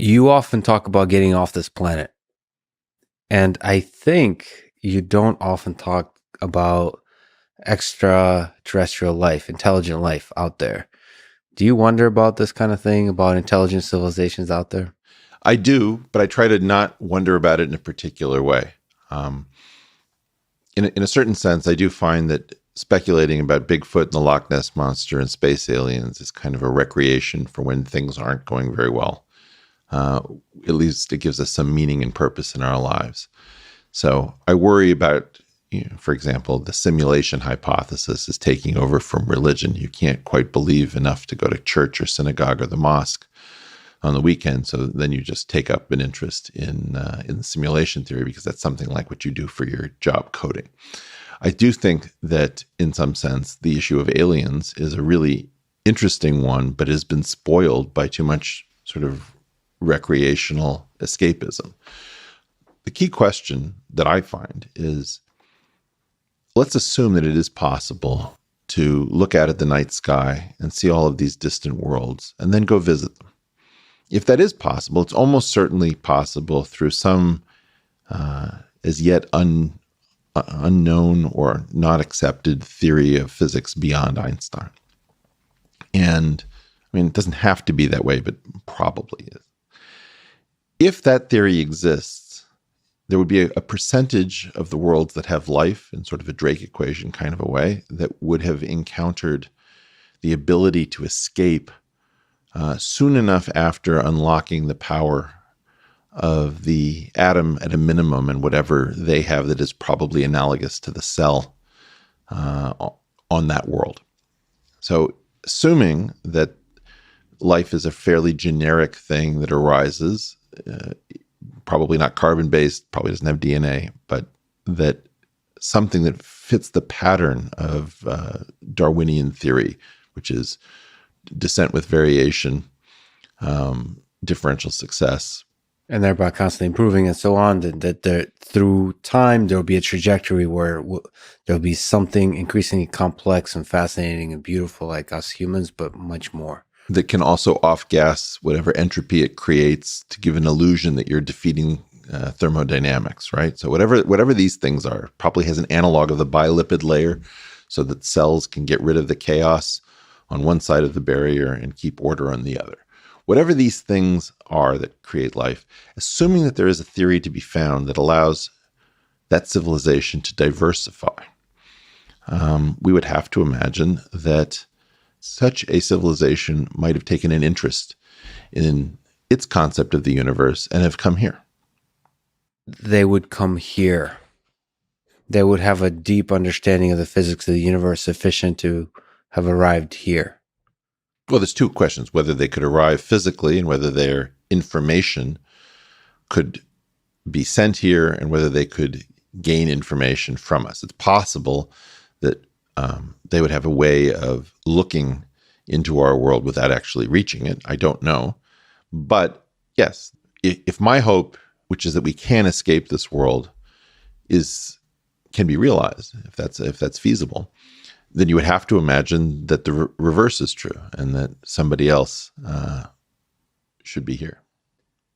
You often talk about getting off this planet, and I think you don't often talk about extraterrestrial life, intelligent life out there. Do you wonder about this kind of thing, about intelligent civilizations out there? I do, but I try to not wonder about it in a particular way. Um, in a certain sense, I do find that speculating about Bigfoot and the Loch Ness Monster and space aliens is kind of a recreation for when things aren't going very well. Uh, at least it gives us some meaning and purpose in our lives. So I worry about, for example, the simulation hypothesis is taking over from religion. You can't quite believe enough to go to church or synagogue or the mosque on the weekend. So then you just take up an interest in the simulation theory because that's something like what you do for your job coding. I do think that in some sense, the issue of aliens is a really interesting one, but has been spoiled by too much sort of recreational escapism. The key question that I find is, let's assume that it is possible to look out at the night sky and see all of these distant worlds and then go visit them. If that is possible, it's almost certainly possible through some as yet unknown or not accepted theory of physics beyond Einstein. And I mean, it doesn't have to be that way, but probably is. If that theory exists, there would be a percentage of the worlds that have life in sort of a Drake equation kind of a way that would have encountered the ability to escape soon enough after unlocking the power of the atom at a minimum and whatever they have that is probably analogous to the cell on that world. So assuming that life is a fairly generic thing that arises, probably not carbon-based, probably doesn't have DNA, but that something that fits the pattern of Darwinian theory, which is descent with variation, differential success. And thereby constantly improving and so on, that through time, there'll be a trajectory where there'll be something increasingly complex and fascinating and beautiful like us humans, but much more. That can also off-gas whatever entropy it creates to give an illusion that you're defeating thermodynamics, right? So whatever these things are, probably has an analog of the bilipid layer so that cells can get rid of the chaos on one side of the barrier and keep order on the other. Whatever these things are that create life, assuming that there is a theory to be found that allows that civilization to diversify, we would have to imagine that such a civilization might have taken an interest in its concept of the universe and have come here. They would come here. They would have a deep understanding of the physics of the universe sufficient to have arrived here. Well, there's two questions, whether they could arrive physically and whether their information could be sent here and whether they could gain information from us. It's possible that they would have a way of looking into our world without actually reaching it. I don't know. But yes, if my hope, which is that we can escape this world, can be realized, if that's feasible, then you would have to imagine that the reverse is true and that somebody else should be here.